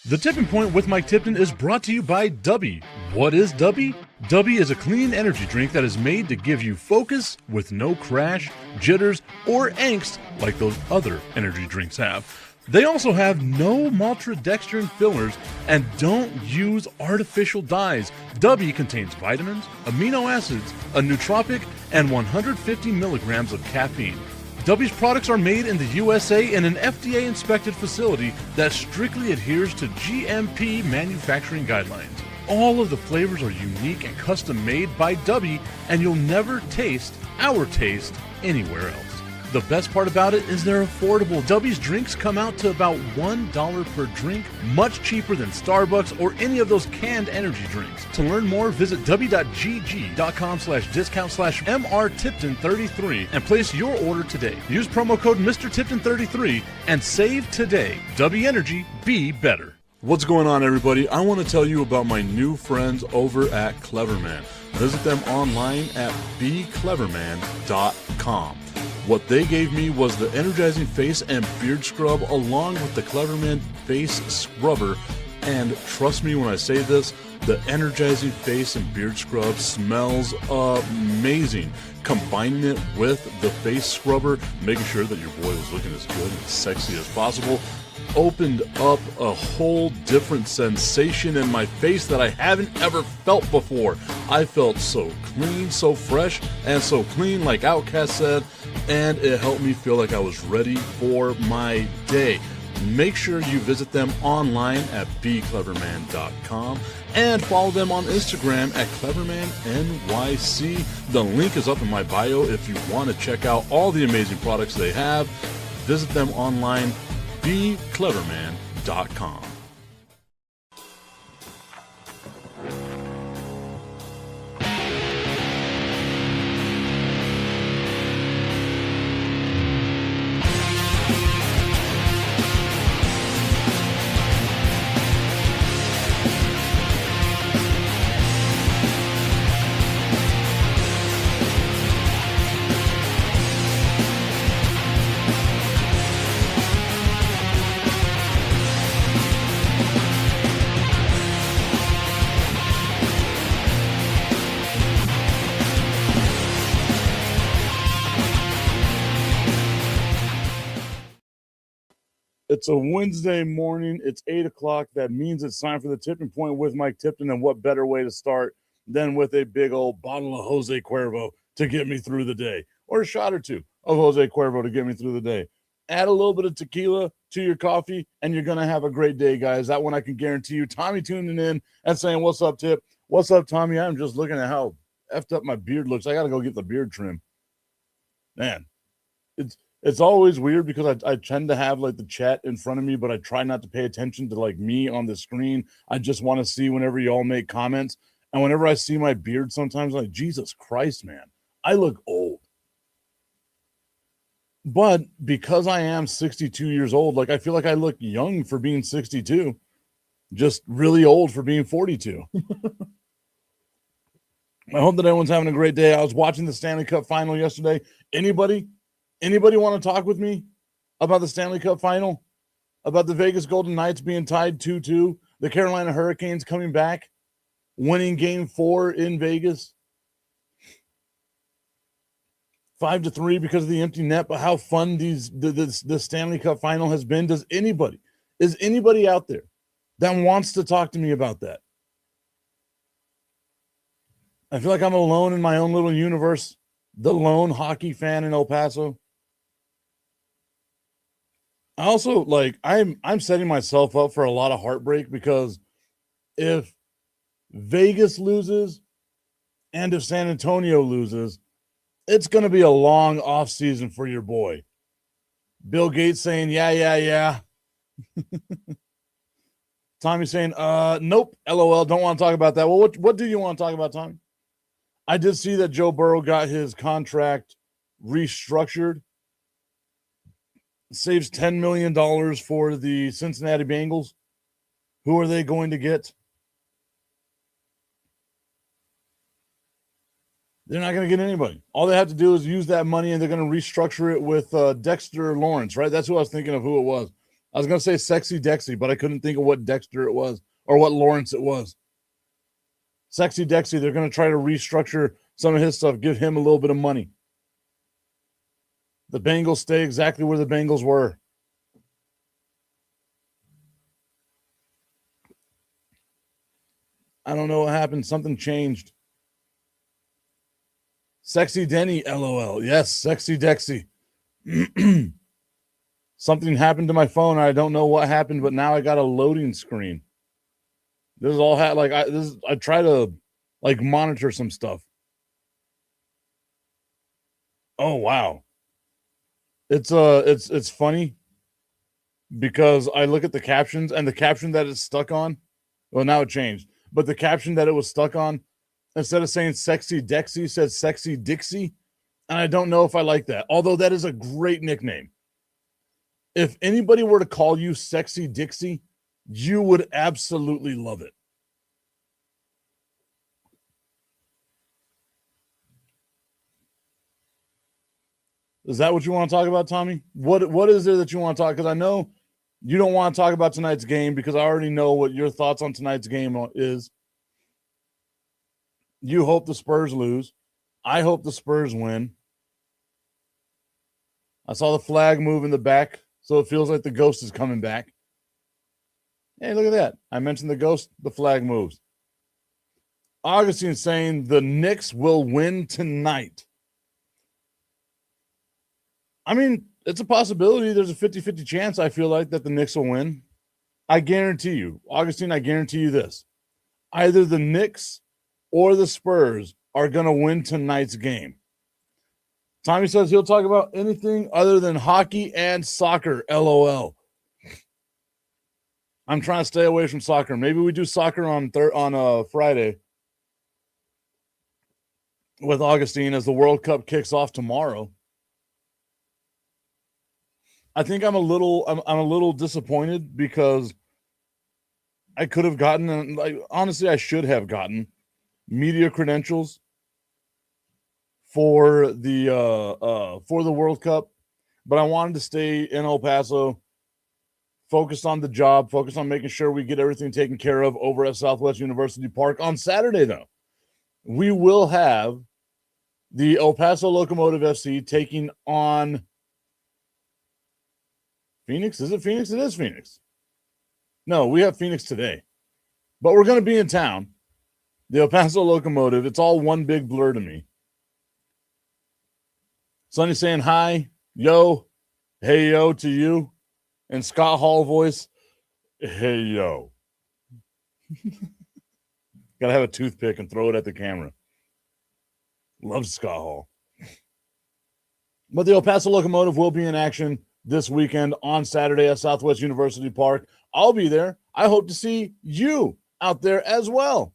The Tipping Point with Mike Tipton is brought to you by Dubby. What is Dubby? Dubby is a clean energy drink that is made to give you focus with no crash, jitters, or angst like those other energy drinks have. They also have no maltodextrin fillers and don't use artificial dyes. Dubby contains vitamins, amino acids, a nootropic, and 150 milligrams of caffeine. Dubby's products are made in the USA in an FDA-inspected facility that strictly adheres to GMP manufacturing guidelines. All of the flavors are unique and custom-made by Dubby, and you'll never taste our taste anywhere else. The best part about it is they're affordable. Dubby's drinks come out to about $1 per drink, much cheaper than Starbucks or any of those canned energy drinks. To learn more, visit w.gg.com/discount/MRTipton33 and place your order today. Use promo code MrTipton33 and save today. Dubby Energy, be better. What's going on, everybody? I want to tell you about my new friends over at Cleverman. Visit them online at becleverman.com. What they gave me was the energizing face and beard scrub along with the Cleverman face scrubber. And trust me when I say this, the energizing face and beard scrub smells amazing. Combining it with the face scrubber, making sure that your boy was looking as good and sexy as possible, opened up a whole different sensation in my face that I haven't ever felt before. I felt so clean, so fresh, and so clean, like Outcast said, and it helped me feel like I was ready for my day. Make sure you visit them online at becleverman.com and follow them on Instagram at clevermannyc. The link is up in my bio if you want to check out all the amazing products they have. Visit them online, becleverman.com. It's a Wednesday morning. It's 8 o'clock. That means it's time for the Tipping Point with Mike Tipton. And what better way to start than with a big old bottle of Jose Cuervo to get me through the day, or a shot or two of Jose Cuervo to get me through the day. Add a little bit of tequila to your coffee, and you're going to have a great day, guys. That one I can guarantee you. Tommy tuning in and saying, "What's up, Tip? What's up, Tommy?" I'm just looking at how effed up my beard looks. I got to go get the beard trim. Man, it's always weird because I tend to have like the chat in front of me, but I try not to pay attention to like me on the screen. I just want to see whenever y'all make comments. And whenever I see my beard, sometimes I'm like, Jesus Christ, man, I look old. But because I am 62 years old, like I feel like I look young for being 62, just really old for being 42. I hope that everyone's having a great day. I was watching the Stanley Cup final yesterday. Anybody want to talk with me about the Stanley Cup final? About the Vegas Golden Knights being tied 2-2, the Carolina Hurricanes coming back, winning Game 4 in Vegas, 5-3 because of the empty net. But how fun the Stanley Cup final has been. Is anybody out there that wants to talk to me about that? I feel like I'm alone in my own little universe, the lone hockey fan in El Paso. I also, like, I'm setting myself up for a lot of heartbreak because if Vegas loses and if San Antonio loses, it's going to be a long off season for your boy. Bill Gates saying, yeah. Tommy saying, nope, LOL, don't want to talk about that. Well, what do you want to talk about, Tommy? I did see that Joe Burrow got his contract restructured. Saves $10 million for the Cincinnati Bengals. Who are they going to get? They're not going to get anybody. All they have to do is use that money, and they're going to restructure it with Dexter Lawrence, right? That's who I was thinking of who it was. I was going to say Sexy Dexy, but I couldn't think of what Dexter it was or what Lawrence it was. Sexy Dexy, they're going to try to restructure some of his stuff, give him a little bit of money. The Bengals stay exactly where the Bengals were. I don't know what happened. Something changed. Sexy Denny, LOL. Yes, Sexy Dexy. Something happened to my phone. I don't know what happened, but now I got a loading screen. This is all I try to monitor some stuff. Oh wow. It's funny because I look at the captions and the caption that it's stuck on. Well, now it changed, but the caption that it was stuck on, instead of saying Sexy Dexy, said Sexy Dixie. And I don't know if I like that, although that is a great nickname. If anybody were to call you Sexy Dixie, you would absolutely love it. Is that what you want to talk about, Tommy? What is there that you want to talk? Because I know you don't want to talk about tonight's game because I already know what your thoughts on tonight's game is. You hope the Spurs lose. I hope the Spurs win. I saw the flag move in the back, so it feels like the ghost is coming back. Hey, look at that. I mentioned the ghost, the flag moves. Augustine saying the Knicks will win tonight. I mean, it's a possibility. There's a 50-50 chance, I feel like, that the Knicks will win. I guarantee you. Augustine, I guarantee you this. Either the Knicks or the Spurs are going to win tonight's game. Tommy says he'll talk about anything other than hockey and soccer, LOL. I'm trying to stay away from soccer. Maybe we do soccer on Friday with Augustine as the World Cup kicks off tomorrow. I think I'm a little disappointed because I could have gotten, and honestly, I should have gotten media credentials for the World Cup, but I wanted to stay in El Paso, focused on the job, focused on making sure we get everything taken care of over at Southwest University Park. On Saturday, though, we will have the El Paso Locomotive FC taking on Phoenix. Is it Phoenix? It is Phoenix. No, we have Phoenix today, but we're going to be in town. The El Paso Locomotive. It's all one big blur to me. Sonny saying hi, yo, hey, yo to you. And Scott Hall voice, hey, yo. Got to have a toothpick and throw it at the camera. Love Scott Hall. But the El Paso Locomotive will be in action this weekend on Saturday at Southwest University Park. I'll be there. I hope to see you out there as well.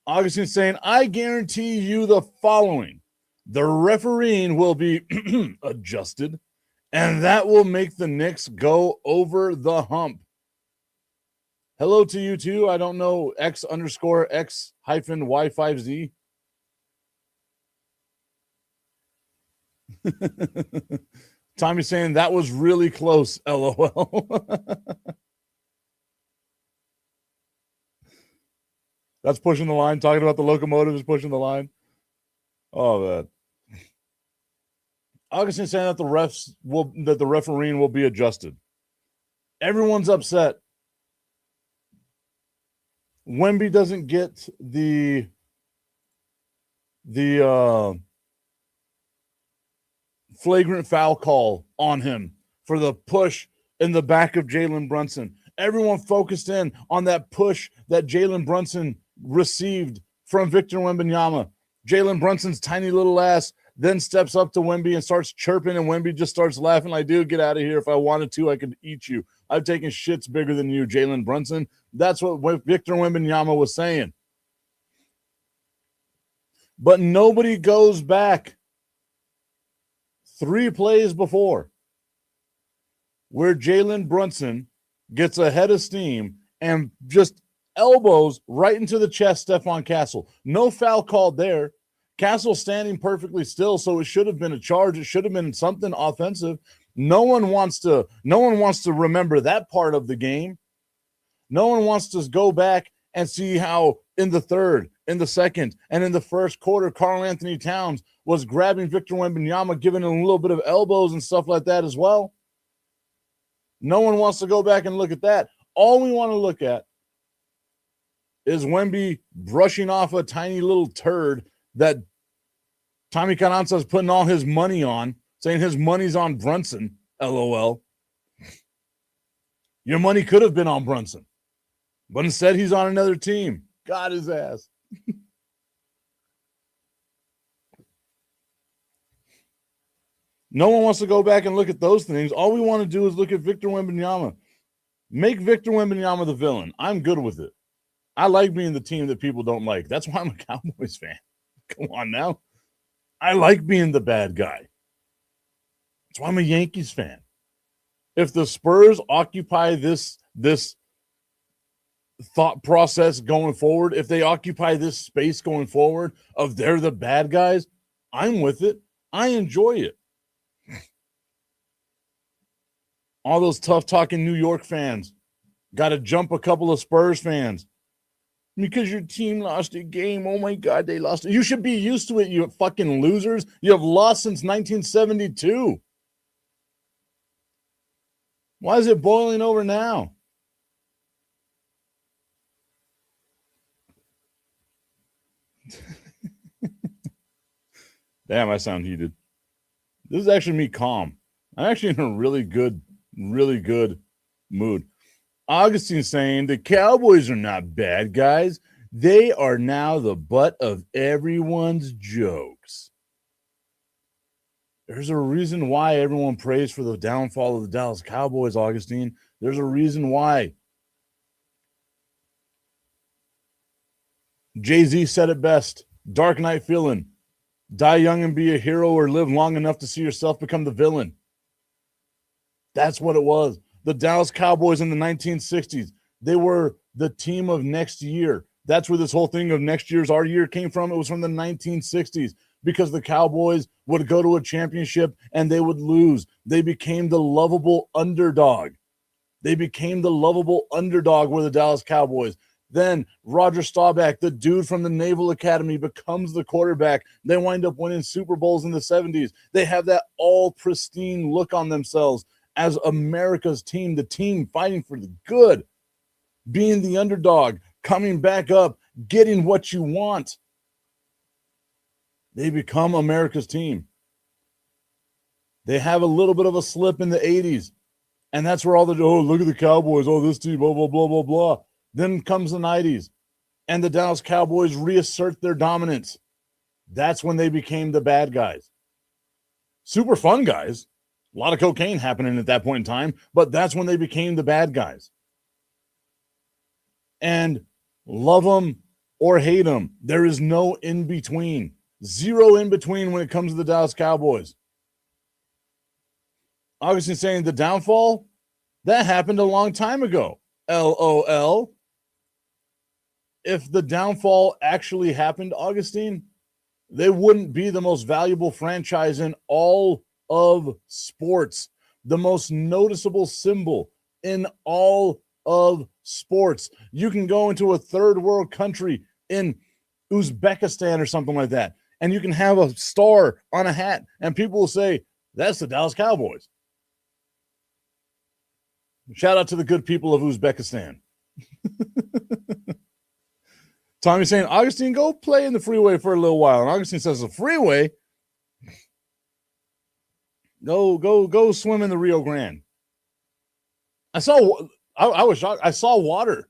Augustine saying, I guarantee you the following. The refereeing will be adjusted, and that will make the Knicks go over the hump. Hello to you too. I don't know, X_X-Y5Z. Tommy's saying that was really close, LOL. That's pushing the line. Talking about the locomotive is pushing the line. Oh, man. Augustine saying that the refereeing will be adjusted. Everyone's upset. Wemby doesn't get the flagrant foul call on him for the push in the back of Jalen Brunson. Everyone focused in on that push that Jalen Brunson received from Victor Wembanyama. Jalen Brunson's tiny little ass then steps up to Wemby and starts chirping, and Wemby just starts laughing like, dude, get out of here. If I wanted to, I could eat you. I've taken shits bigger than you, Jalen Brunson. That's what Victor Wembanyama was saying. But nobody goes back 3 plays before where Jalen Brunson gets a head of steam and just elbows right into the chest Stephon Castle. No foul called there. Castle standing perfectly still, so it should have been a charge. It should have been something offensive. No one wants to remember that part of the game. No one wants to go back and see how in the third, in the second, and in the first quarter, Karl Anthony Towns was grabbing Victor Wembanyama, giving him a little bit of elbows and stuff like that as well. No one wants to go back and look at that. All we want to look at is Wemby brushing off a tiny little turd that Tommy Carranza is putting all his money on, saying his money's on Brunson, LOL. Your money could have been on Brunson, but instead he's on another team. Got his ass. No one wants to go back and look at those things. All we want to do is look at Victor Wembanyama. Make Victor Wembanyama the villain. I'm good with it. I like being the team that people don't like. That's why I'm a Cowboys fan. Come on now. I like being the bad guy. That's why I'm a Yankees fan. If the Spurs occupy this thought process going forward, if they occupy this space going forward of they're the bad guys, I'm with it. I enjoy it. All those tough-talking New York fans got to jump a couple of Spurs fans because your team lost a game. Oh, my God, they lost it. You should be used to it, you fucking losers. You have lost since 1972. Why is it boiling over now? Damn, I sound heated. This is actually me calm. I'm actually in a really good mood. Augustine saying the Cowboys are not bad guys. They are now the butt of everyone's jokes. There's a reason why everyone prays for the downfall of the Dallas Cowboys, Augustine. There's a reason why. Jay-Z said it best. Dark Knight feeling. Die young and be a hero, or live long enough to see yourself become the villain. That's what it was. The Dallas Cowboys in the 1960s, they were the team of next year. That's where this whole thing of next year's our year came from. It was from the 1960s because the Cowboys would go to a championship and they would lose. They became the lovable underdog. They became the lovable underdog were the Dallas Cowboys. Then Roger Staubach, the dude from the Naval Academy, becomes the quarterback. They wind up winning Super Bowls in the 70s. They have that all pristine look on themselves as America's team, the team fighting for the good, being the underdog, coming back up, getting what you want. They become America's team. They have a little bit of a slip in the 80s, and that's where all the, oh, look at the Cowboys, oh, this team, blah, blah, blah, blah, blah. Then comes the 90s, and the Dallas Cowboys reassert their dominance. That's when they became the bad guys. Super fun guys. A lot of cocaine happening at that point in time, but that's when they became the bad guys. And love them or hate them. There is no in-between. Zero in-between when it comes to the Dallas Cowboys. Augustine saying the downfall, that happened a long time ago. LOL. If the downfall actually happened, Augustine, they wouldn't be the most valuable franchise in all of sports, the most noticeable symbol in all of sports. You can go into a third world country in Uzbekistan or something like that, and you can have a star on a hat, and people will say, that's the Dallas Cowboys. Shout out to the good people of Uzbekistan. Tommy's saying, Augustine, go play in the freeway for a little while. And Augustine says, the freeway? Go swim in the Rio Grande. I was shocked. I saw water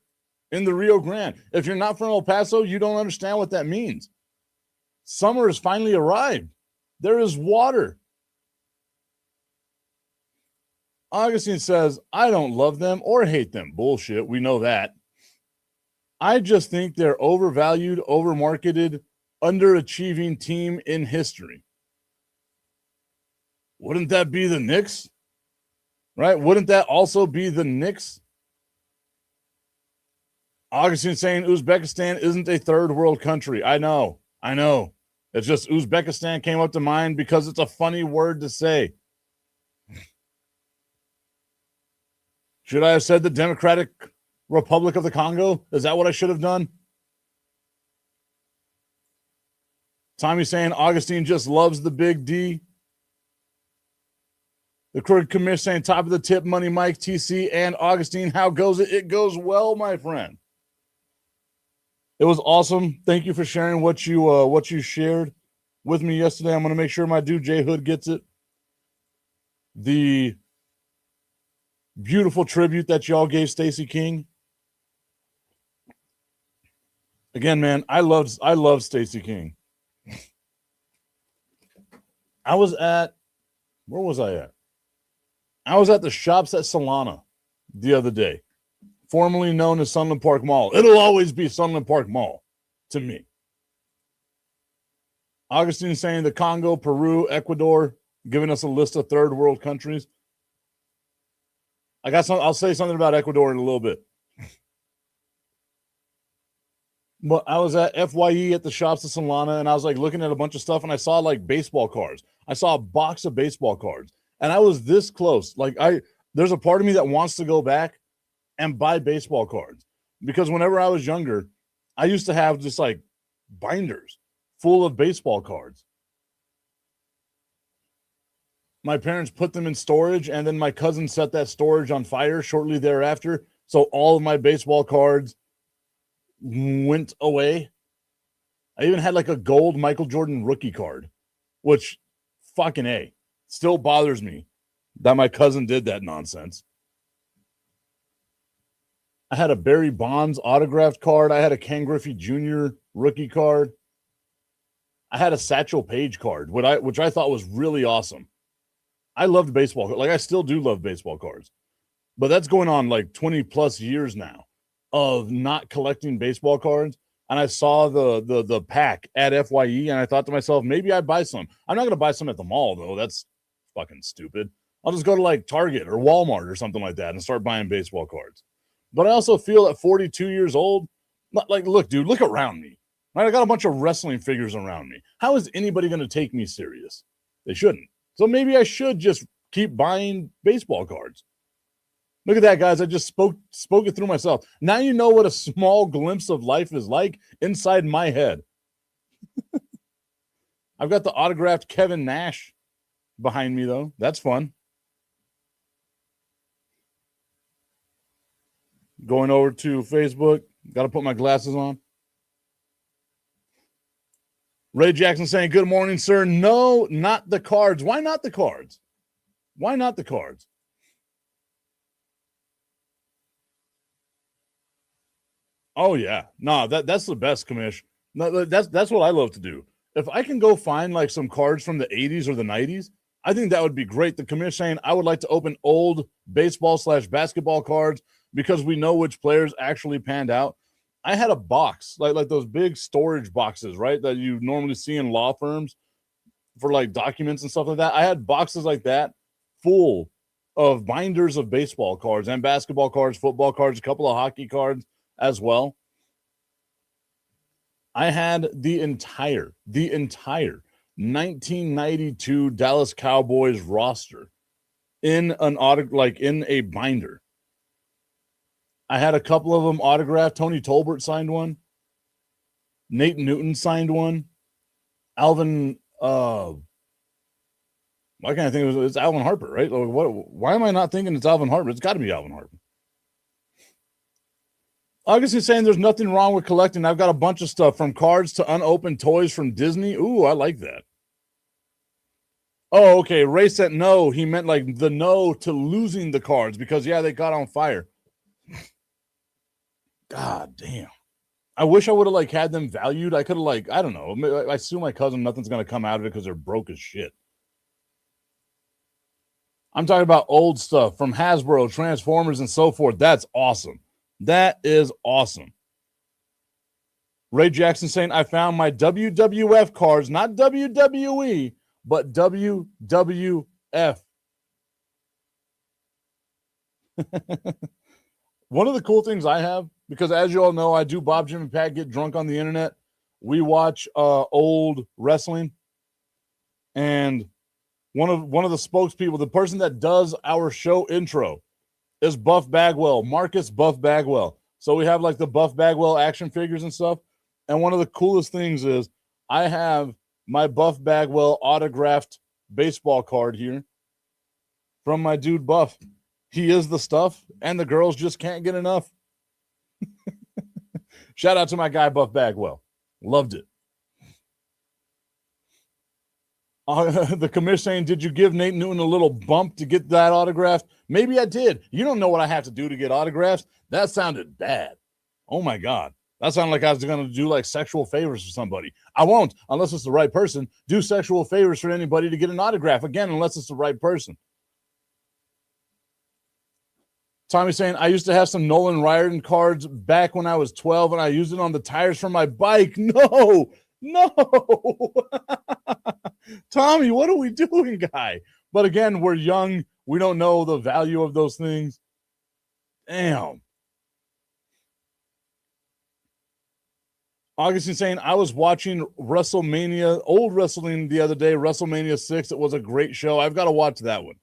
in the Rio Grande. If you're not from El Paso, you don't understand what that means. Summer has finally arrived. There is water. Augustine says, I don't love them or hate them. Bullshit. We know that. I just think they're overvalued, overmarketed, underachieving team in history. Wouldn't that be the Knicks? Right? Wouldn't that also be the Knicks? Augustine saying Uzbekistan isn't a third world country. I know. It's just Uzbekistan came up to mind because it's a funny word to say. Should I have said the Democratic Republic of the Congo? Is that what I should have done? Tommy saying Augustine just loves the big D. The Crooked Commish saying top of the tip, Money Mike, TC, and Augustine. How goes it? It goes well, my friend. It was awesome. Thank you for sharing what you shared with me yesterday. I'm going to make sure my dude J Hood gets it. The beautiful tribute that y'all gave Stacey King. Again, man, I love Stacey King. Where was I at? I was at the Shops at Solana the other day, formerly known as Sunland Park Mall. It'll always be Sunland Park Mall to me. Augustine saying the Congo, Peru, Ecuador, giving us a list of third world countries. I'll say something about Ecuador in a little bit. But I was at FYE at the Shops at Solana, and I was like looking at a bunch of stuff, and I saw like baseball cards. I saw a box of baseball cards, and I was this close. There's a part of me that wants to go back and buy baseball cards, because whenever I was younger, I used to have just like binders full of baseball cards. My parents put them in storage, and then my cousin set that storage on fire shortly thereafter. So all of my baseball cards went away. I even had like a gold Michael Jordan rookie card, which fucking A, still bothers me that my cousin did that nonsense. I had a Barry Bonds autographed card. I had a Ken Griffey Jr. rookie card. I had a Satchel Paige card, which I thought was really awesome. I loved baseball. Like, I still do love baseball cards. But that's going on like 20 plus years now of not collecting baseball cards. And I saw the pack at FYE, and I thought to myself, maybe I'd buy some. I'm not going to buy some at the mall, though. That's fucking stupid. I'll just go to like Target or Walmart or something like that and start buying baseball cards. But I also feel at 42 years old, like, look, dude, look around me. Right? I got a bunch of wrestling figures around me. How is anybody going to take me serious? They shouldn't. So maybe I should just keep buying baseball cards. Look at that, guys. I just spoke it through myself. Now you know what a small glimpse of life is like inside my head. I've got the autographed Kevin Nash behind me, though. That's fun. Going over to Facebook. Got to put my glasses on. Ray Jackson saying, good morning, sir. No, not the cards. Why not the cards? Why not the cards? Oh, yeah. No, that's the best, Commish. No, that's what I love to do. If I can go find like some cards from the 80s or the 90s, I think that would be great. The Commish saying, I would like to open old baseball/basketball cards because we know which players actually panned out. I had a box, like those big storage boxes, right, that you normally see in law firms for like documents and stuff like that. I had boxes like that full of binders of baseball cards and basketball cards, football cards, a couple of hockey cards as well. I had the entire 1992 Dallas Cowboys roster in in a binder. I had a couple of them autographed. Tony Tolbert signed one. Nate Newton signed one. Alvin, why can't I think it's Alvin Harper, right? Like, why am I not thinking it's Alvin Harper? It's got to be Alvin Harper. August is saying there's nothing wrong with collecting. I've got a bunch of stuff from cards to unopened toys from Disney. Ooh, I like that. Oh, okay. Ray said no. He meant like the no to losing the cards because, yeah, they got on fire. God damn. I wish I would have like had them valued. I could have like, I don't know. I sue my cousin. Nothing's going to come out of it because they're broke as shit. I'm talking about old stuff from Hasbro, Transformers, and so forth. That's awesome. That is awesome. Ray Jackson saying, I found my WWF cards, not WWE, but WWF. One of the cool things I have, because as you all know, I do Bob, Jim, and Pat get drunk on the internet. we watch old wrestling, and one of the spokespeople, the person that does our show intro, is Buff Bagwell, Marcus Buff Bagwell. So we have like the Buff Bagwell action figures and stuff. And one of the coolest things is I have my Buff Bagwell autographed baseball card here from my dude Buff. He is the stuff, and the girls just can't get enough. Shout out to my guy Buff Bagwell. Loved it. The commissioner saying, did you give Nate Newton a little bump to get that autograph? Maybe I did. You don't know what I have to do to get autographs. That sounded bad. Oh, my God. That sounded like I was going to do like sexual favors for somebody. I won't, unless it's the right person, do sexual favors for anybody to get an autograph. Again, unless it's the right person. Tommy saying, I used to have some Nolan Riordan cards back when I was 12, and I used it on the tires for my bike. No. Tommy, what are we doing, guy? But again, we're young. We don't know the value of those things. Damn. Augustine saying, I was watching WrestleMania, old wrestling the other day, WrestleMania 6. It was a great show. I've got to watch that one.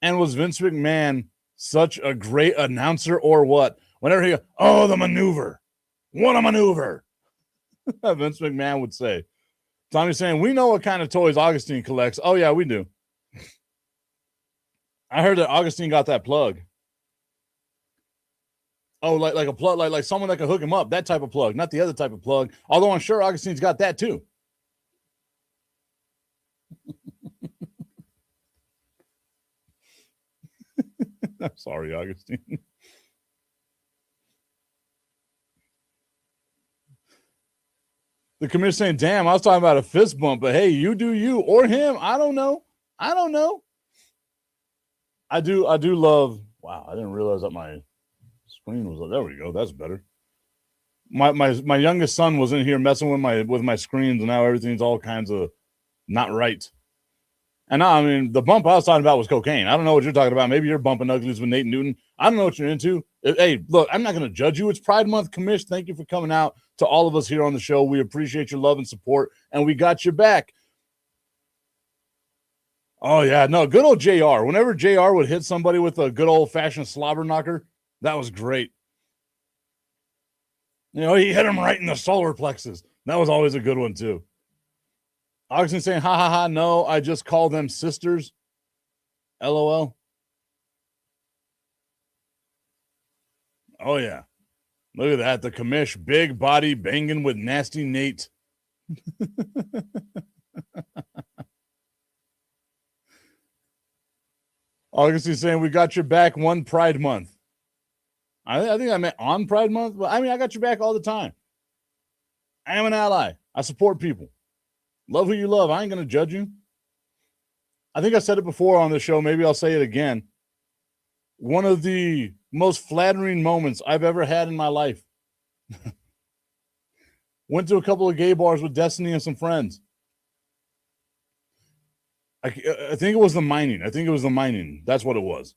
And was Vince McMahon such a great announcer or what? Whenever he goes, oh, the maneuver. What a maneuver. Vince McMahon would say. Tommy's saying, we know what kind of toys Augustine collects. Oh, yeah, we do. I heard that Augustine got that plug. Oh, like a plug, like someone that can hook him up. That type of plug, not the other type of plug. Although I'm sure Augustine's got that too. I'm sorry, Augustine. The commissioner saying, damn, I was talking about a fist bump, but hey, you do you or him. I don't know. I do love, wow, I didn't realize that my screen was, there we go. That's better. My youngest son was in here messing with my screens, and now everything's all kinds of not right. And now, I mean, the bump I was talking about was cocaine. I don't know what you're talking about. Maybe you're bumping uglies with Nate Newton. I don't know what you're into. Hey, look, I'm not going to judge you. It's Pride Month, Commish. Thank you for coming out to all of us here on the show. We appreciate your love and support, and we got your back. Oh, yeah. No, good old JR. Whenever JR would hit somebody with a good old-fashioned slobber knocker, that was great. You know, he hit him right in the solar plexus. That was always a good one, too. Augustine saying, ha, ha, ha, no, I just call them sisters. LOL. Oh, yeah. Look at that. The commish, big body banging with nasty Nate. Augustine saying, we got your back one Pride Month. I think I meant on Pride Month. But I mean, I got your back all the time. I am an ally. I support people. Love who you love. I ain't going to judge you. I think I said it before on the show. Maybe I'll say it again. One of the most flattering moments I've ever had in my life. Went to a couple of gay bars with Destiny and some friends. I think it was the mining. That's what it was.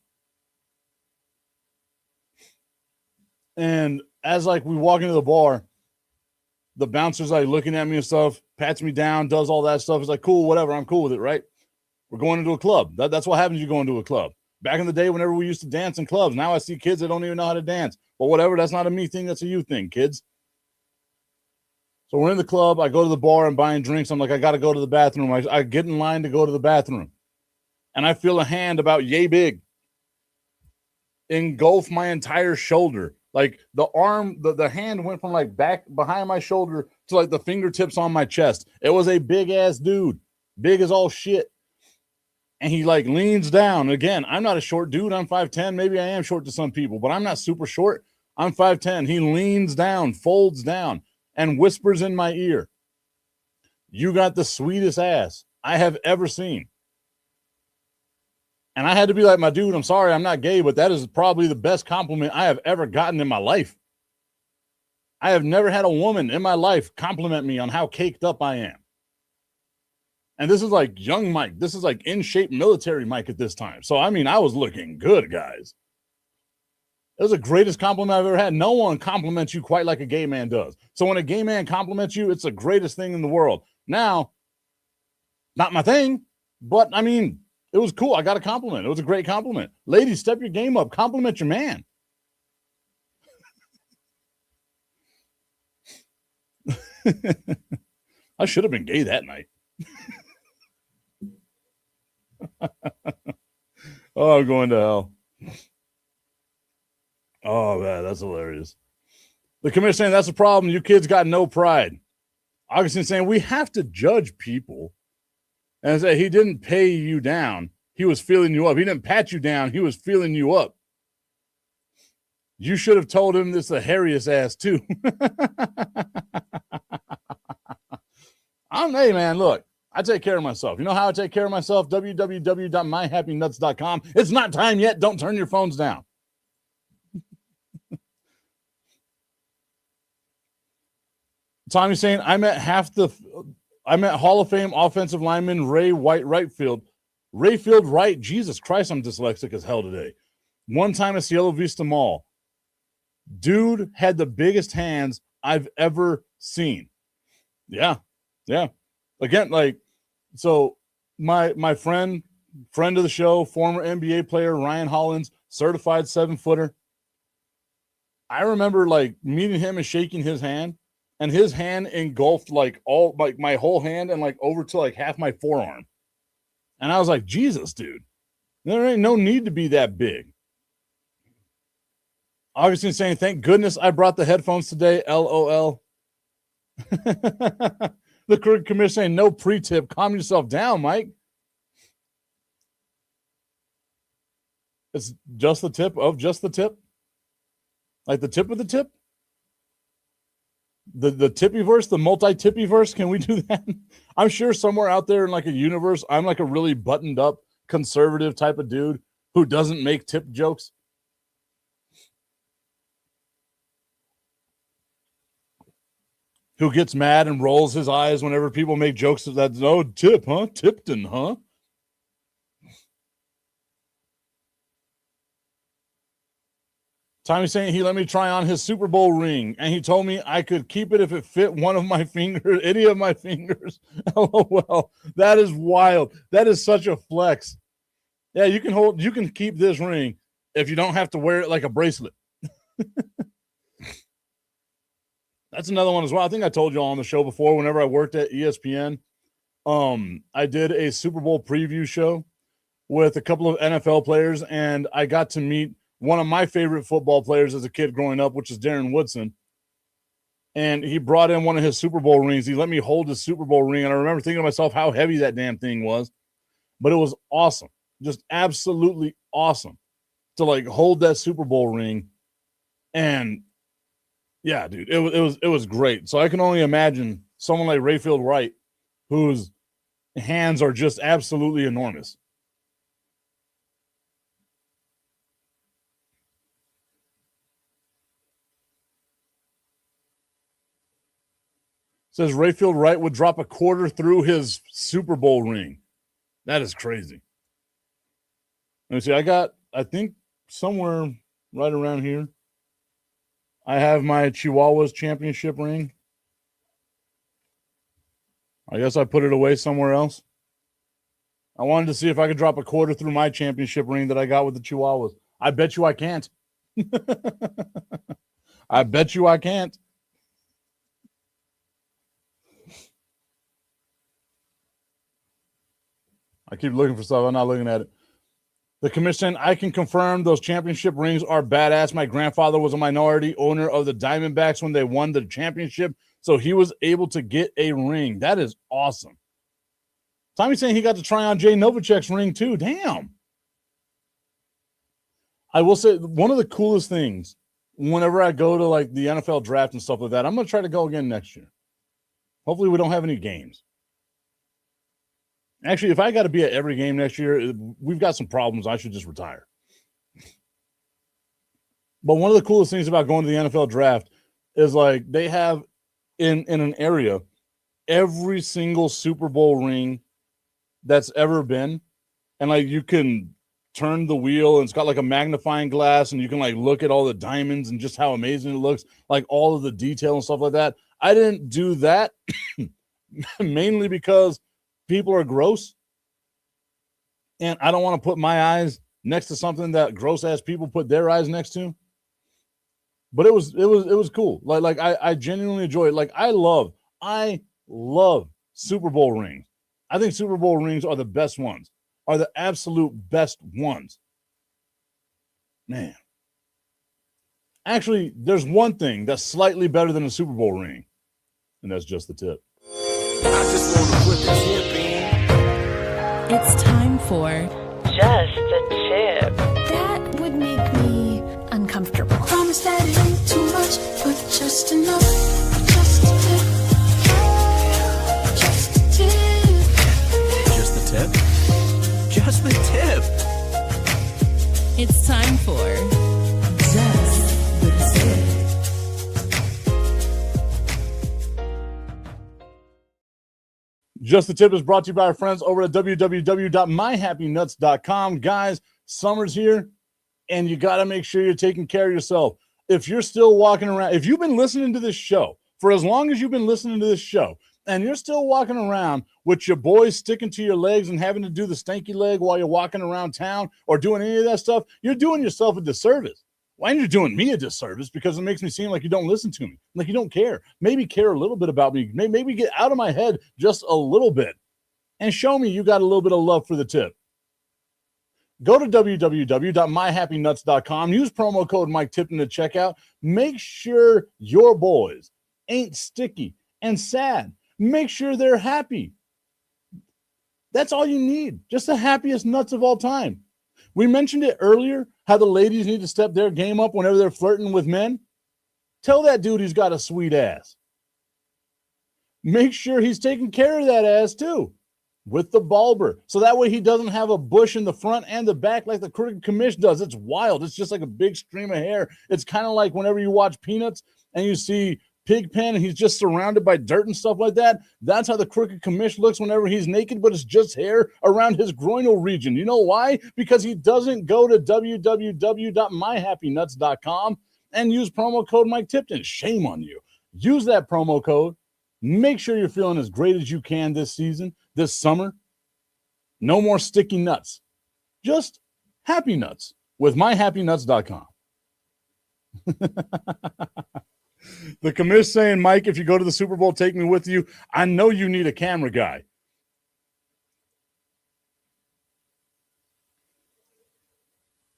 And as like we walk into the bar, the bouncer's like looking at me and stuff, pats me down, does all that stuff. It's like, cool, whatever. I'm cool with it, right? We're going into a club. That's what happens. You go into a club. Back in the day, whenever we used to dance in clubs, now I see kids that don't even know how to dance. But whatever, that's not a me thing. That's a you thing, kids. So we're in the club. I go to the bar. I'm buying drinks. I'm like, I got to go to the bathroom. I get in line to go to the bathroom. And I feel a hand about yay big engulf my entire shoulder. Like the arm, the hand went from like back behind my shoulder to like the fingertips on my chest. It was a big ass dude, big as all shit. And he like leans down. Again, I'm not a short dude. I'm 5'10". Maybe I am short to some people, but I'm not super short. I'm 5'10". He leans down, folds down, and whispers in my ear, you got the sweetest ass I have ever seen. And I had to be like, my dude, I'm sorry, I'm not gay, but that is probably the best compliment I have ever gotten in my life. I have never had a woman in my life compliment me on how caked up I am. And this is like young Mike. This is like in shape military Mike at this time. So, I mean, I was looking good, guys. It was the greatest compliment I've ever had. No one compliments you quite like a gay man does. So when a gay man compliments you, it's the greatest thing in the world. Now, not my thing, but I mean, it was cool. I got a compliment. It was a great compliment. Ladies, step your game up. Compliment your man. I should have been gay that night. Oh, I'm going to hell. Oh, man, that's hilarious. The commissioner saying that's the problem. You kids got no pride. Augustine saying we have to judge people and say he didn't pay you down. He was feeling you up. He didn't pat you down. He was feeling you up. You should have told him this the hairiest ass too. Hey, man, look, I take care of myself. You know how I take care of myself? www.myhappynuts.com. It's not time yet. Don't turn your phones down. Tommy's saying I met Hall of Fame offensive lineman Ray Rayfield Wright. Jesus Christ, I'm dyslexic as hell today. One time at Cielo Vista Mall. Dude had the biggest hands I've ever seen. Yeah. Again, so my friend of the show, former NBA player Ryan Hollins, certified 7-footer. I remember meeting him and shaking his hand, and his hand engulfed my whole hand and over to half my forearm. And I was like, Jesus, dude, there ain't no need to be that big. Augustine saying, thank goodness I brought the headphones today. LOL. The commissioner saying, no pre-tip. Calm yourself down, Mike. It's just the tip of just the tip. Like the tip of the tip. The tippy verse, the multi-tippy verse. Can we do that? I'm sure somewhere out there in a universe, I'm a really buttoned up conservative type of dude who doesn't make tip jokes. Who gets mad and rolls his eyes whenever people make jokes of that. Oh, tip, huh? Tipton, huh? Tommy's saying he let me try on his Super Bowl ring, and he told me I could keep it if it fit one of my fingers, any of my fingers. LOL. That is wild. That is such a flex. Yeah, you can keep this ring if you don't have to wear it like a bracelet. That's another one as well. I think I told you all on the show before, whenever I worked at ESPN, I did a Super Bowl preview show with a couple of NFL players, and I got to meet one of my favorite football players as a kid growing up, which is Darren Woodson. And he brought in one of his Super Bowl rings. He let me hold his Super Bowl ring, and I remember thinking to myself how heavy that damn thing was. But it was awesome, just absolutely awesome to hold that Super Bowl ring. And yeah, dude, it was great. So I can only imagine someone like Rayfield Wright, whose hands are just absolutely enormous. Says Rayfield Wright would drop a quarter through his Super Bowl ring. That is crazy. Let me see. I think somewhere right around here, I have my Chihuahuas championship ring. I guess I put it away somewhere else. I wanted to see if I could drop a quarter through my championship ring that I got with the Chihuahuas. I bet you I can't. I bet you I can't. I keep looking for stuff. I'm not looking at it. The commission, I can confirm those championship rings are badass. My grandfather was a minority owner of the Diamondbacks when they won the championship, so he was able to get a ring. That is awesome. Tommy's saying he got to try on Jay Novacek's ring too. Damn. I will say one of the coolest things whenever I go to the NFL draft and stuff like that, I'm going to try to go again next year. Hopefully we don't have any games. Actually, if I got to be at every game next year, we've got some problems. I should just retire. But one of the coolest things about going to the NFL draft is they have in an area every single Super Bowl ring that's ever been. And you can turn the wheel and it's got like a magnifying glass and you can like look at all the diamonds and just how amazing it looks, like all of the detail and stuff like that. I didn't do that mainly because people are gross and I don't want to put my eyes next to something that gross ass people put their eyes next to. But it was cool. Like I genuinely enjoy it. Like I love Super Bowl rings. I think Super Bowl rings are the best ones. Are the absolute best ones. Man. Actually, there's one thing that's slightly better than a Super Bowl ring, and that's just the tip. I just want to put the tip in. It's time for Just the Tip. That would make me uncomfortable. Promise that it ain't too much, but just enough. Just a tip. Just a tip. Just the tip. Just the tip. It's time for Just the Tip. Just the Tip is brought to you by our friends over at www.myhappynuts.com. Guys, summer's here, and you got to make sure you're taking care of yourself. If you're still walking around, if you've been listening to this show for as long as you've been listening to this show, and you're still walking around with your boys sticking to your legs and having to do the stanky leg while you're walking around town or doing any of that stuff, you're doing yourself a disservice. Why are you doing me a disservice? Because it makes me seem like you don't listen to me, like you don't care. Maybe care a little bit about me. Maybe get out of my head just a little bit and show me you got a little bit of love for the tip. Go to www.myhappynuts.com. Use promo code Mike Tipton at checkout. Make sure your boys ain't sticky and sad. Make sure they're happy. That's all you need. Just the happiest nuts of all time. We mentioned it earlier, how the ladies need to step their game up whenever they're flirting with men. Tell that dude he's got a sweet ass. Make sure he's taking care of that ass too with the bulber. So that way he doesn't have a bush in the front and the back like the crooked commish does. It's wild. It's just like a big stream of hair. It's kind of like whenever you watch Peanuts and you see Pigpen and he's just surrounded by dirt and stuff like that. That's how the crooked commish looks whenever he's naked, but it's just hair around his groinal region. You know why? Because he doesn't go to www.myhappynuts.com and use promo code Mike Tipton. Shame on you. Use that promo code. Make sure you're feeling as great as you can this season, this summer. No more sticky nuts. Just happy nuts with myhappynuts.com. The commish saying, Mike, if you go to the Super Bowl, take me with you. I know you need a camera guy.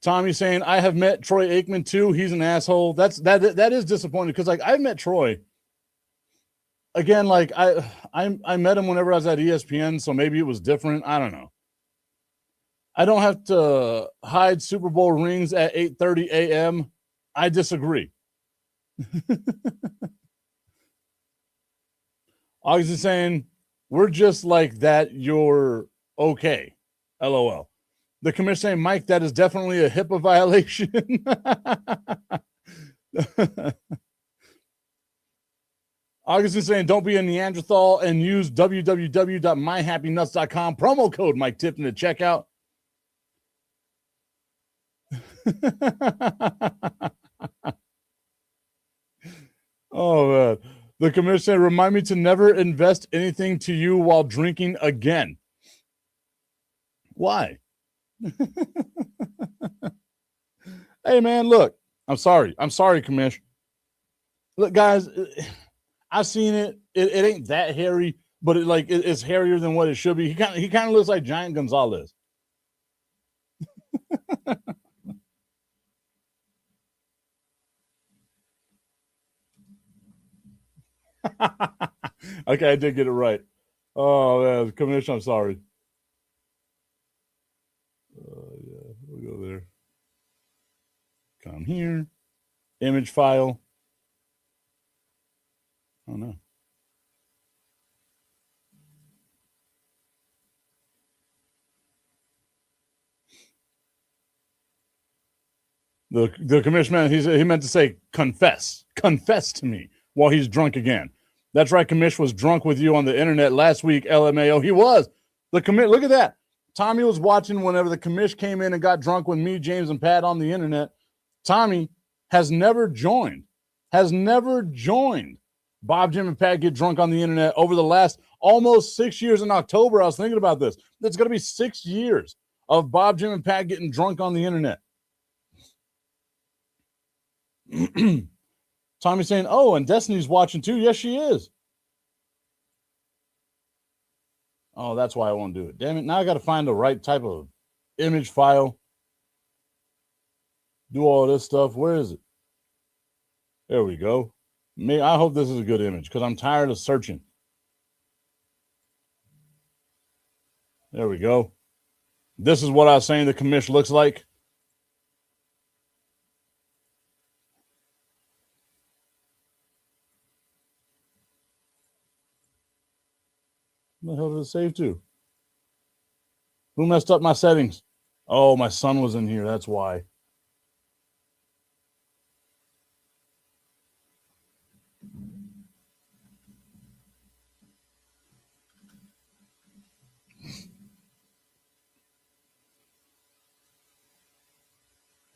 Tommy saying, I have met Troy Aikman too. He's an asshole. That is disappointing because like I've met Troy. Again, like I met him whenever I was at ESPN, so maybe it was different. I don't know. I don't have to hide Super Bowl rings at 8:30 a.m. I disagree. August is saying, we're just like that. You're okay. LOL. The commissioner saying, Mike, that is definitely a HIPAA violation. August is saying, don't be a Neanderthal and use www.myhappynuts.com. Promo code Mike Tipton at checkout. Oh, man. The commissioner, remind me to never invest anything to you while drinking again. Why? Hey, man, look. I'm sorry, commish. Look, guys, I've seen it. It ain't that hairy, but it's hairier than what it should be. He kind of looks like Giant Gonzalez. Okay, I did get it right. Oh, man, commissioner, I'm sorry. Yeah, we'll go there. Come here. Image file. Oh, no. The commissioner, he meant to say confess. Confess to me while he's drunk again. That's right, commish was drunk with you on the internet last week, LMAO. He was. The commit. Look at that. Tommy was watching whenever the commish came in and got drunk with me, James, and Pat on the internet. Tommy has never joined Bob, Jim, and Pat get drunk on the internet over the last almost 6 years. In October, I was thinking about this. It's going to be 6 years of Bob, Jim, and Pat getting drunk on the internet. Tommy's saying, oh, and Destiny's watching too. Yes, she is. Oh, that's why I won't do it. Damn it. Now I got to find the right type of image file. Do all this stuff. Where is it? There we go. I hope this is a good image because I'm tired of searching. There we go. This is what I was saying the commish looks like. What the hell did it save to? Who messed up my settings? Oh, my son was in here. That's why.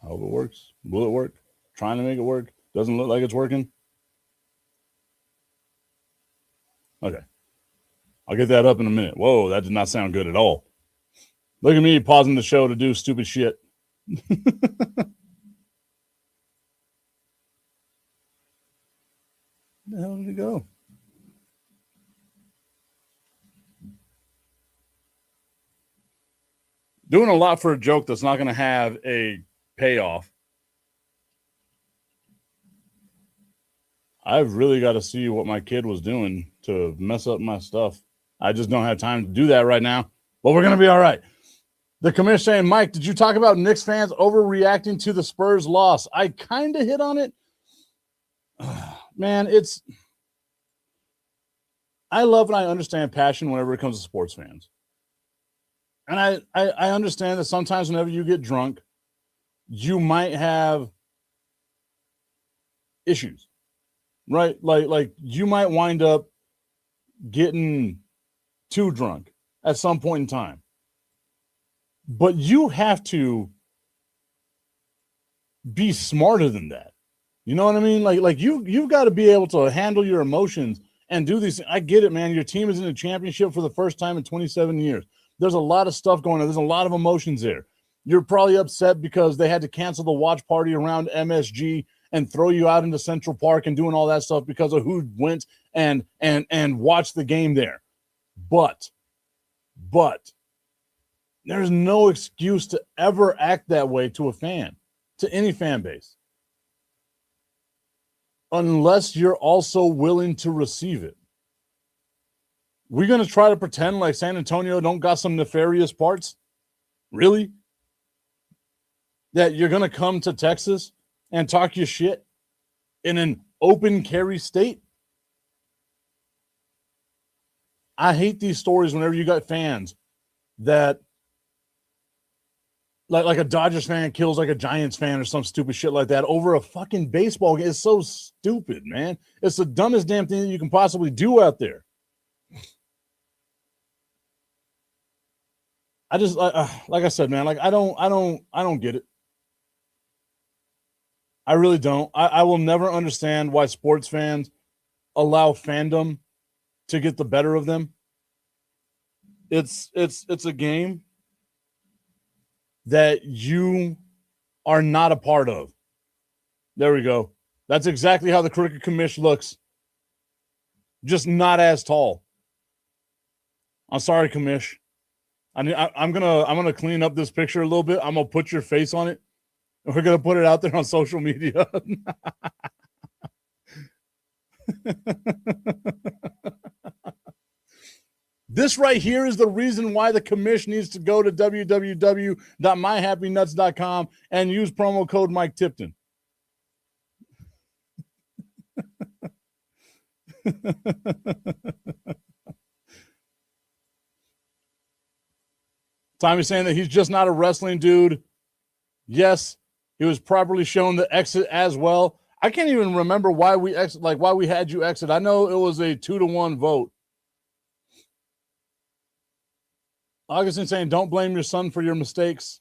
I hope it works. Will it work? Trying to make it work. Doesn't look like it's working. Okay. I'll get that up in a minute. Whoa, that did not sound good at all. Look at me pausing the show to do stupid shit. Where the hell did it go? Doing a lot for a joke that's not going to have a payoff. I've really got to see what my kid was doing to mess up my stuff. I just don't have time to do that right now, but we're going to be all right. The commissioner saying, Mike, did you talk about Knicks fans overreacting to the Spurs loss? I kind of hit on it. Man, I love and I understand passion whenever it comes to sports fans. And I understand that sometimes whenever you get drunk, you might have issues, right? Like you might wind up getting too drunk at some point in time. But you have to be smarter than that. You know what I mean? Like you've got to be able to handle your emotions and do these. I get it, man. Your team is in a championship for the first time in 27 years. There's a lot of stuff going on. There's a lot of emotions there. You're probably upset because they had to cancel the watch party around MSG and throw you out into Central Park and doing all that stuff because of who went and watched the game there. But there's no excuse to ever act that way to a fan, to any fan base, unless you're also willing to receive it. We're going to try to pretend like San Antonio don't got some nefarious parts? Really? That you're going to come to Texas and talk your shit in an open carry state? I hate these stories whenever you got fans that like a Dodgers fan kills like a Giants fan or some stupid shit like that over a fucking baseball game. It's so stupid, man. It's the dumbest damn thing that you can possibly do out there. I just like I said, man, like I don't get it. I really don't. I will never understand why sports fans allow fandom to get the better of them. It's a game that you are not a part of. There we go. That's exactly how the Cricket Commish looks. Just not as tall. I'm sorry, Commish. I'm gonna clean up this picture a little bit. I'm gonna put your face on it. We're gonna put it out there on social media. This right here is the reason why the commish needs to go to www.myhappynuts.com and use promo code Mike Tipton. Tommy's saying that he's just not a wrestling dude. Yes, he was properly shown the exit as well. I can't even remember why we exit, like why we had you exit. I know it was a 2-1 vote. Augustine saying, don't blame your son for your mistakes.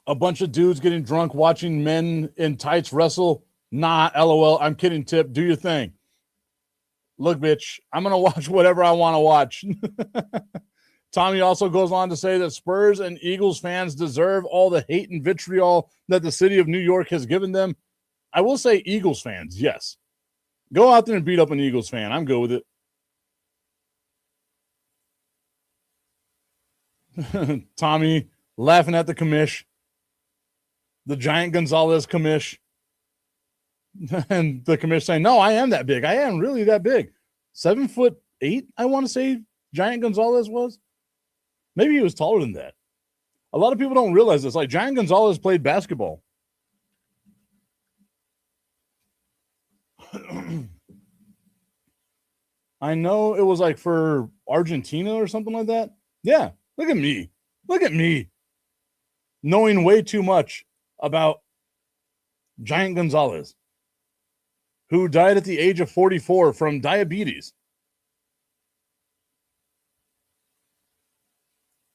A bunch of dudes getting drunk watching men in tights wrestle. Nah, LOL. I'm kidding, Tip. Do your thing. Look, bitch, I'm going to watch whatever I want to watch. Tommy also goes on to say that Spurs and Eagles fans deserve all the hate and vitriol that the city of New York has given them. I will say Eagles fans, yes. Go out there and beat up an Eagles fan. I'm good with it. Tommy laughing at the commish. The giant Gonzalez commish. And the commish saying, no, I am that big. I am really that big. 7'8", I want to say Giant Gonzalez was. Maybe he was taller than that. A lot of people don't realize this. Like, Giant Gonzalez played basketball. I know it was like for Argentina or something like that. Yeah, look at me. Look at me. Knowing way too much about Giant Gonzalez, who died at the age of 44 from diabetes.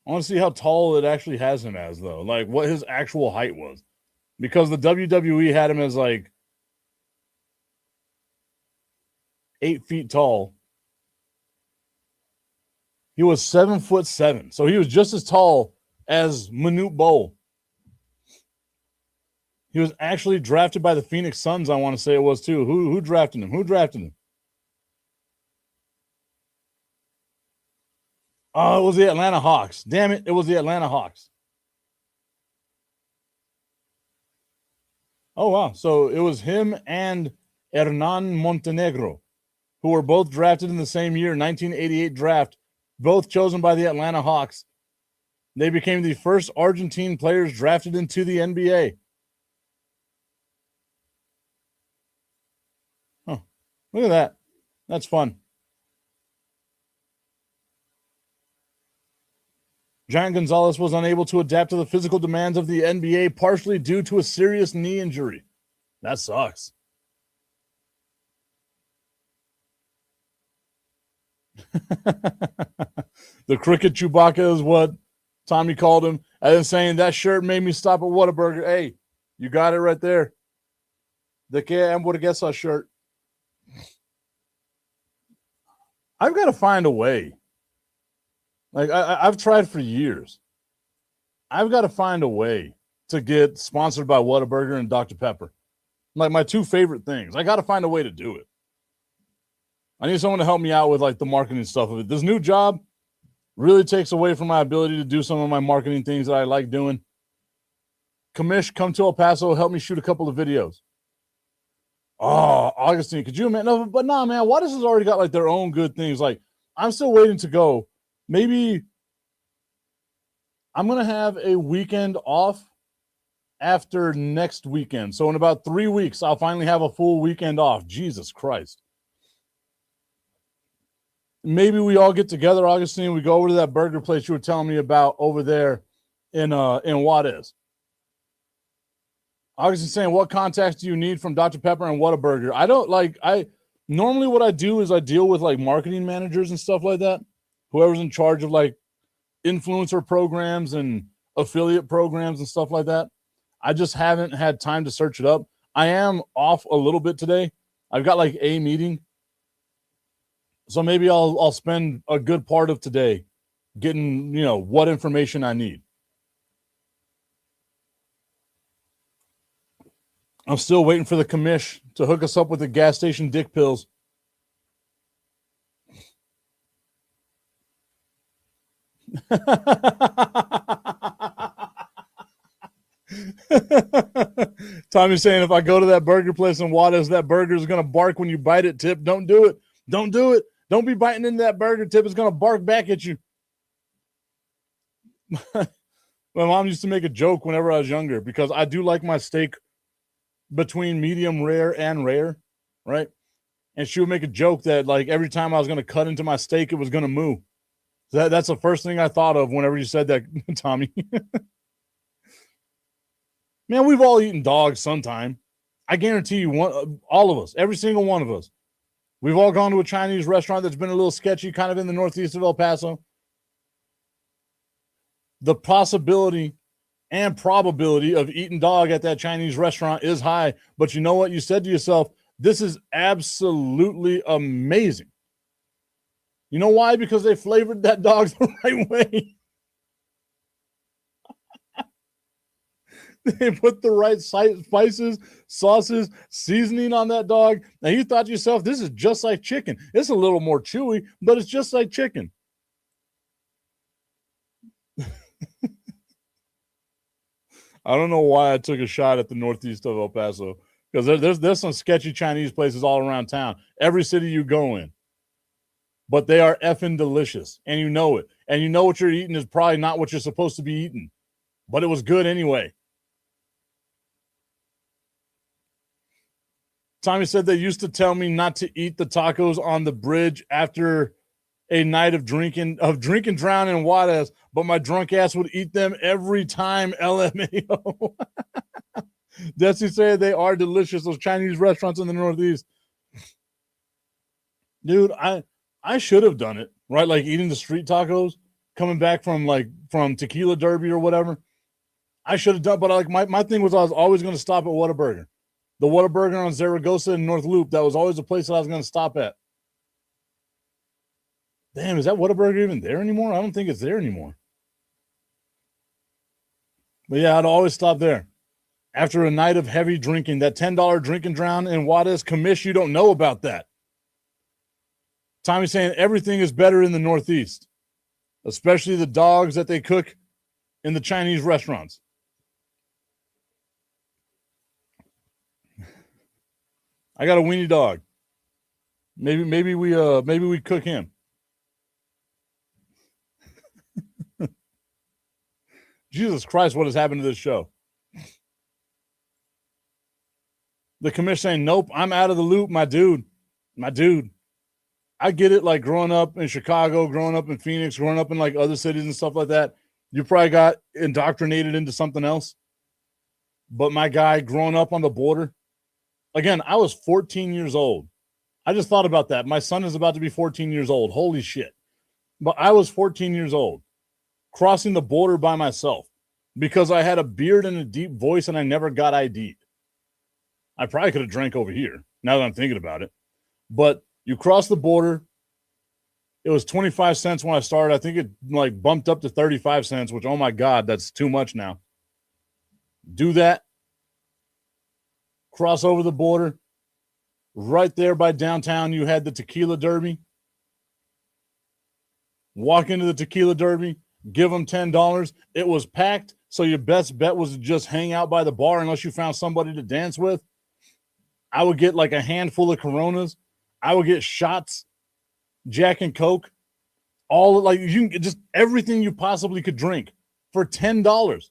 I want to see how tall it actually has him as, though. Like, what his actual height was. Because the WWE had him as, like, 8 feet tall. He was 7'7". So he was just as tall as Manute Bol. He was actually drafted by the Phoenix Suns, I want to say it was, too. Who drafted him? Who drafted him? Oh, it was the Atlanta Hawks. Damn it, it was the Atlanta Hawks. Oh, wow. So it was him and Hernan Montenegro, who were both drafted in the same year, 1988 draft, both chosen by the Atlanta Hawks. They became the first Argentine players drafted into the NBA. Huh. Look at that. That's fun. Giant Gonzalez was unable to adapt to the physical demands of the NBA, partially due to a serious knee injury. That sucks. The cricket Chewbacca is what Tommy called him. And then saying that shirt made me stop at Whataburger. Hey, you got it right there. The que hamburguesa shirt. I've got to find a way. Like, I've tried for years. I've got to find a way to get sponsored by Whataburger and Dr. Pepper. Like, my two favorite things. I got to find a way to do it. I need someone to help me out with, like, the marketing stuff of it. This new job really takes away from my ability to do some of my marketing things that I like doing. Commish, come to El Paso, help me shoot a couple of videos. Oh, Augustine, could you imagine? No, but nah, man, Wattis has already got, like, their own good things. Like, I'm still waiting to go. Maybe I'm going to have a weekend off after next weekend. So in about 3 weeks, I'll finally have a full weekend off. Jesus Christ. Maybe we all get together, Augustine. We go over to that burger place you were telling me about over there in Juarez. Augustine saying, what contacts do you need from Dr. Pepper and Whataburger? Normally what I do is I deal with, like, marketing managers and stuff like that. Whoever's in charge of, like, influencer programs and affiliate programs and stuff like that. I just haven't had time to search it up. I am off a little bit today. I've got, like, a meeting. So maybe I'll spend a good part of today getting, what information I need. I'm still waiting for the commish to hook us up with the gas station dick pills. Tommy's saying if I go to that burger place in Juarez, that burger is going to bark when you bite it, Tip. Don't do it. Don't do it. Don't be biting into that burger, Tip. It's going to bark back at you. My mom used to make a joke whenever I was younger because I do like my steak between medium rare and rare, right? And she would make a joke that, like, every time I was going to cut into my steak, it was going to moo. That's the first thing I thought of whenever you said that, Tommy. Man, we've all eaten dogs sometime. I guarantee you, all of us, every single one of us, We've all gone to a Chinese restaurant that's been a little sketchy, kind of in the northeast of El Paso. The possibility and probability of eating dog at that Chinese restaurant is high. But you know what? You said to yourself, this is absolutely amazing. You know why? Because they flavored that dog the right way. They put the right spices, sauces, seasoning on that dog. Now you thought to yourself, this is just like chicken. It's a little more chewy, but it's just like chicken. I don't know why I took a shot at the northeast of El Paso, because there's some sketchy Chinese places all around town. Every city you go in. But they are effing delicious, and you know it. And you know what you're eating is probably not what you're supposed to be eating. But it was good anyway. Tommy said they used to tell me not to eat the tacos on the bridge after a night of drinking, drown in Juarez, but my drunk ass would eat them every time, LMAO. Desi said they are delicious, those Chinese restaurants in the Northeast. Dude, I should have done it, right? Like eating the street tacos, coming back from Tequila Derby or whatever. I should have done, but like my thing was I was always going to stop at Whataburger. The Whataburger on Zaragoza and North Loop, that was always the place that I was going to stop at. Damn, is that Whataburger even there anymore? I don't think it's there anymore. But yeah, I'd always stop there. After a night of heavy drinking, that $10 drink and drown in Juarez, commish, you don't know about that. Tommy's saying everything is better in the Northeast, especially the dogs that they cook in the Chinese restaurants. I got a weenie dog. Maybe we cook him. Jesus Christ, what has happened to this show? The commission saying, nope, I'm out of the loop, my dude. I get it, like growing up in Chicago, growing up in Phoenix, growing up in like other cities and stuff like that. You probably got indoctrinated into something else. But my guy, growing up on the border, again, I was 14 years old. I just thought about that. My son is about to be 14 years old. Holy shit. But I was 14 years old, crossing the border by myself because I had a beard and a deep voice and I never got ID'd. I probably could have drank over here, now that I'm thinking about it. But you cross the border. It was 25 cents when I started. I think it like bumped up to 35 cents, which, oh my God, that's too much now. Do that. Cross over the border. Right there by downtown, you had the Tequila Derby. Walk into the Tequila Derby, give them $10. It was packed, so your best bet was to just hang out by the bar unless you found somebody to dance with. I would get like a handful of Coronas. I would get shots, Jack and Coke, all like you can get just everything you possibly could drink for $10.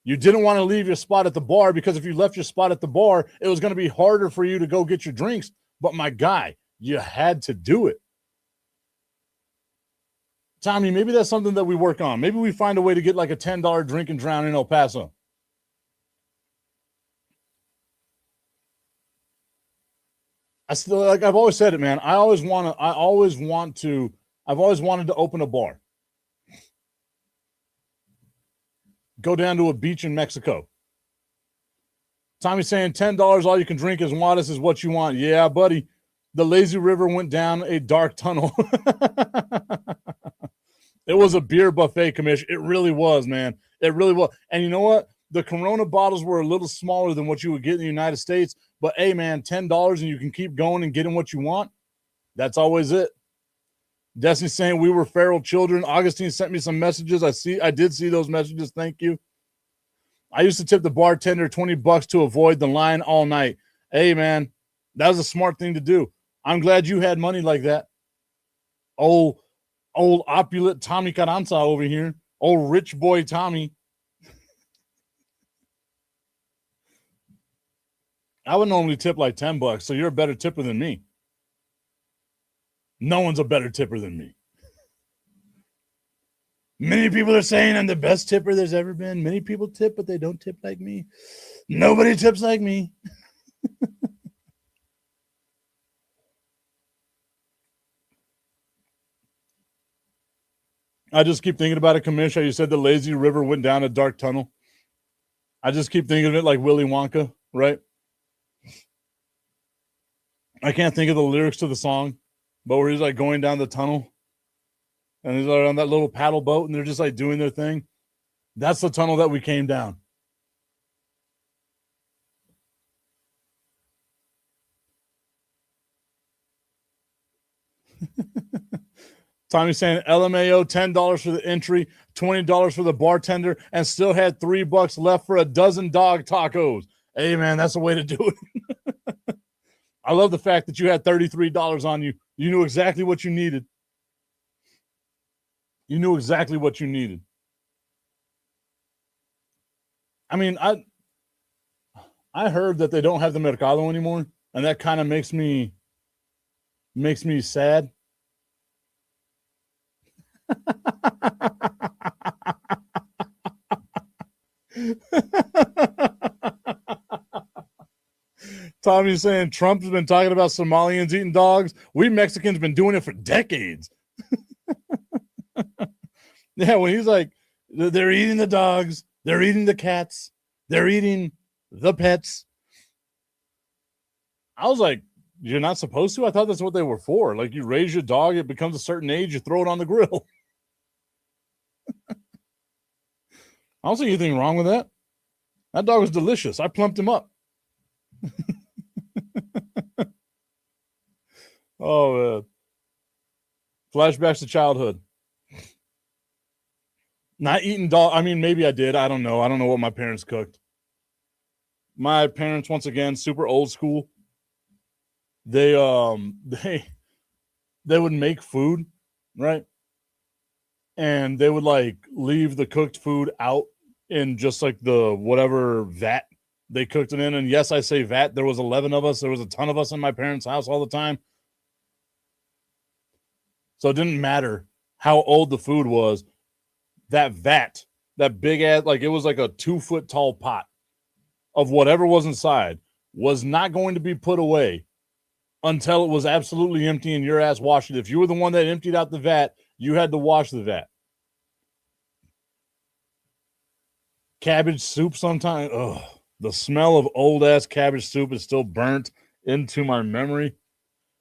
You didn't want to leave your spot at the bar because if you left your spot at the bar, it was going to be harder for you to go get your drinks. But my guy, you had to do it. Tommy, maybe that's something that we work on. Maybe we find a way to get like a $10 drink and drown in El Paso. I still, like I've always said it, man. I've always wanted to open a bar. Go down to a beach in Mexico. Tommy's saying $10, all you can drink is Juarez is what you want. Yeah, buddy. The lazy river went down a dark tunnel. It was a beer buffet, commish. It really was, man. It really was. And you know what? The Corona bottles were a little smaller than what you would get in the United States. But, hey, man, $10 and you can keep going and getting what you want. That's always it. Destiny's saying we were feral children. Augustine sent me some messages. I did see those messages. Thank you. I used to tip the bartender $20 to avoid the line all night. Hey, man, that was a smart thing to do. I'm glad you had money like that. Old opulent Tommy Carranza over here. Old rich boy Tommy. I would normally tip like $10, so you're a better tipper than me. No one's a better tipper than me. Many people are saying I'm the best tipper there's ever been. Many people tip, but they don't tip like me. Nobody tips like me. I just keep thinking about it, Kamisha. You said the lazy river went down a dark tunnel. I just keep thinking of it like Willy Wonka, right? I can't think of the lyrics to the song, but where he's like going down the tunnel and he's like on that little paddle boat and they're just like doing their thing. That's the tunnel that we came down. Tommy's saying LMAO, $10 for the entry, $20 for the bartender, and still had $3 left for a dozen dog tacos. Hey, man, that's the way to do it. I love the fact that you had $33 on you. You knew exactly what you needed. You knew exactly what you needed. I mean, I heard that they don't have the Mercado anymore, and that kind of makes me sad. Tommy's saying Trump's been talking about Somalians eating dogs. We Mexicans been doing it for decades. Yeah, when he's like, they're eating the dogs, they're eating the cats, they're eating the pets. I was like, you're not supposed to? I thought that's what they were for. Like, you raise your dog, it becomes a certain age, you throw it on the grill. I don't see anything wrong with that. That dog was delicious. I plumped him up. Oh, man. Flashbacks to childhood. Not eating dog. I mean, maybe I did. I don't know. I don't know what my parents cooked. My parents, once again, super old school. They would make food, right? And they would like leave the cooked food out in just like the whatever vat they cooked it in. And yes, I say vat. There was 11 of us. There was a ton of us in my parents' house all the time. So it didn't matter how old the food was. That vat, that big ass, like it was like a 2-foot tall pot of whatever was inside was not going to be put away until it was absolutely empty and your ass washed it. If you were the one that emptied out the vat, you had to wash the vat. Cabbage soup sometimes. Ugh, the smell of old ass cabbage soup is still burnt into my memory.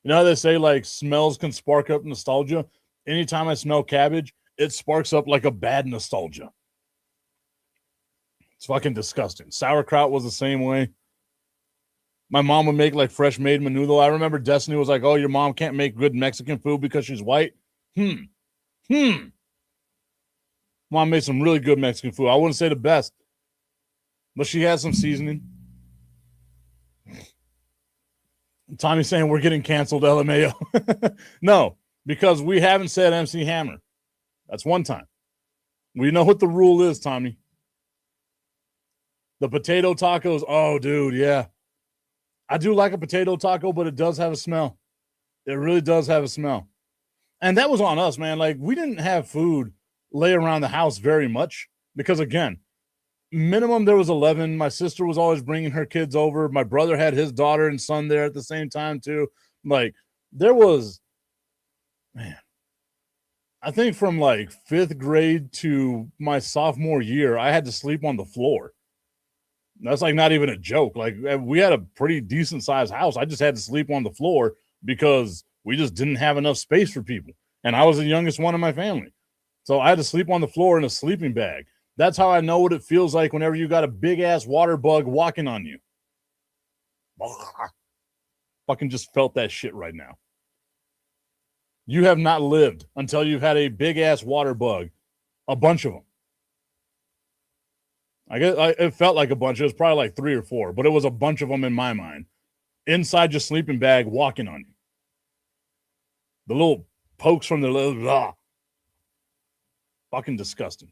You know how they say like smells can spark up nostalgia? Anytime I smell cabbage, it sparks up like a bad nostalgia. It's fucking disgusting. Sauerkraut was the same way. My mom would make like fresh made menudo. I remember Destiny was like, oh, your mom can't make good Mexican food because she's white. Mom made some really good Mexican food. I wouldn't say the best, but she had some seasoning. Tommy's saying we're getting canceled, LMAO. No, because we haven't said MC Hammer. That's one time. We know what the rule is, Tommy. The potato tacos. Oh, dude, yeah. I do like a potato taco, but it does have a smell. It really does have a smell. And that was on us, man. Like, we didn't have food lay around the house very much because, again, minimum there was 11. My sister was always bringing her kids over. My brother had his daughter and son there at the same time, too. Like, there was, man, I think from like 5th grade to my sophomore year, I had to sleep on the floor. That's like not even a joke. Like, we had a pretty decent sized house. I just had to sleep on the floor because we just didn't have enough space for people. And I was the youngest one in my family. So I had to sleep on the floor in a sleeping bag. That's how I know what it feels like whenever you got a big ass water bug walking on you. Fucking just felt that shit right now. You have not lived until you've had a big ass water bug, a bunch of them. I guess it felt like a bunch. It was probably like 3 or 4, but it was a bunch of them in my mind. Inside your sleeping bag, walking on you. The little pokes from the little, fucking disgusting.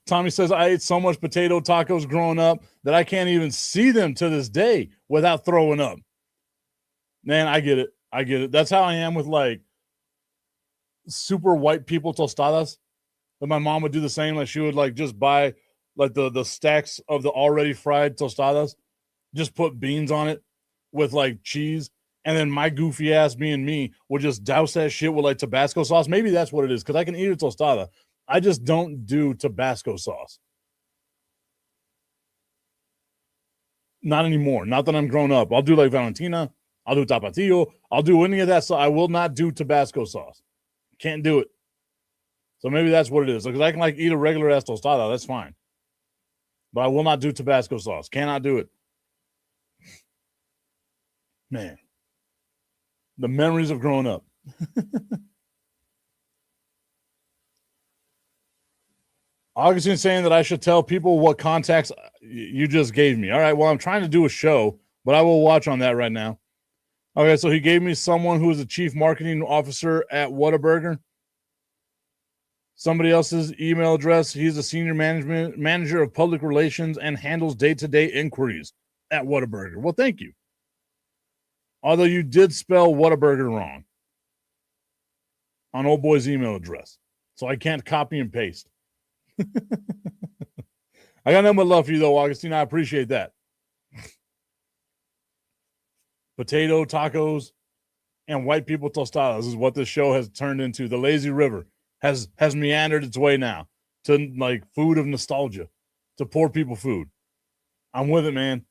Tommy says, I ate so much potato tacos growing up that I can't even see them to this day without throwing up. Man, I get it. That's how I am with like super white people tostadas. But my mom would do the same. Like she would like just buy like the stacks of the already fried tostadas, just put beans on it with like cheese and then my goofy ass being me will just douse that shit with like Tabasco sauce. Maybe that's what it is, because I can eat a tostada. I just don't do Tabasco sauce. Not anymore. Not that I'm grown up. I'll do like Valentina. I'll do Tapatio. I'll do any of that. So I will not do Tabasco sauce. Can't do it. So maybe that's what it is. Because I can like eat a regular ass tostada. That's fine. But I will not do Tabasco sauce. Cannot do it. Man. The memories of growing up. Augustine saying that I should tell people what contacts you just gave me. All right, well, I'm trying to do a show, but I will watch on that right now. Okay, so he gave me someone who is the chief marketing officer at Whataburger. Somebody else's email address. He's a senior manager of public relations and handles day-to-day inquiries at Whataburger. Well, thank you. Although you did spell Whataburger wrong on old boy's email address. So I can't copy and paste. I got nothing but love for you, though, Augustine. I appreciate that. Potato, tacos, and white people tostadas is what this show has turned into. The lazy river has meandered its way now to like food of nostalgia, to poor people food. I'm with it, man.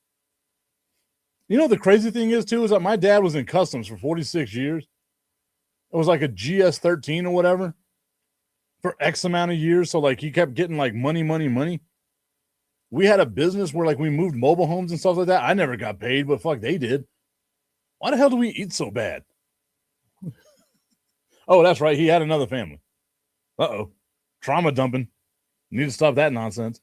You know, the crazy thing is, too, is that my dad was in customs for 46 years. It was like a GS-13 or whatever for X amount of years. So, like, he kept getting, like, money. We had a business where, like, we moved mobile homes and stuff like that. I never got paid, but fuck, they did. Why the hell do we eat so bad? Oh, that's right. He had another family. Uh-oh. Trauma dumping. Need to stop that nonsense.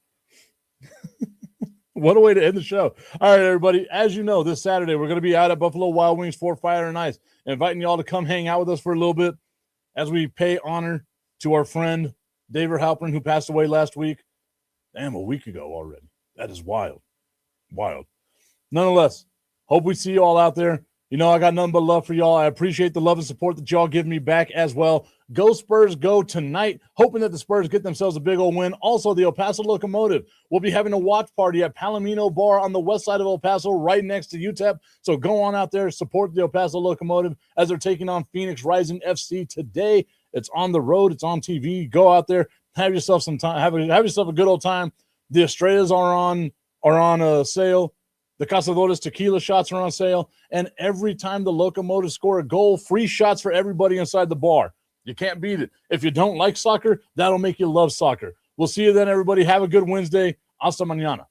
What a way to end the show. All right, everybody. As you know, this Saturday, we're going to be out at Buffalo Wild Wings for Fire and Ice, inviting y'all to come hang out with us for a little bit as we pay honor to our friend, David Halpern, who passed away last week. Damn, a week ago already. That is wild. Wild. Nonetheless, hope we see you all out there. You know, I got nothing but love for y'all. I appreciate the love and support that y'all give me back as well. Go Spurs, go tonight. Hoping that the Spurs get themselves a big old win. Also, the El Paso Locomotive will be having a watch party at Palomino Bar on the west side of El Paso, right next to UTEP. So go on out there, support the El Paso Locomotive as they're taking on Phoenix Rising FC today. It's on the road. It's on TV. Go out there. Have yourself some time. Have yourself a good old time. The Estrellas are on sale. The Cazadores tequila shots are on sale. And every time the Locomotive score a goal, free shots for everybody inside the bar. You can't beat it. If you don't like soccer, that'll make you love soccer. We'll see you then, everybody. Have a good Wednesday. Hasta mañana.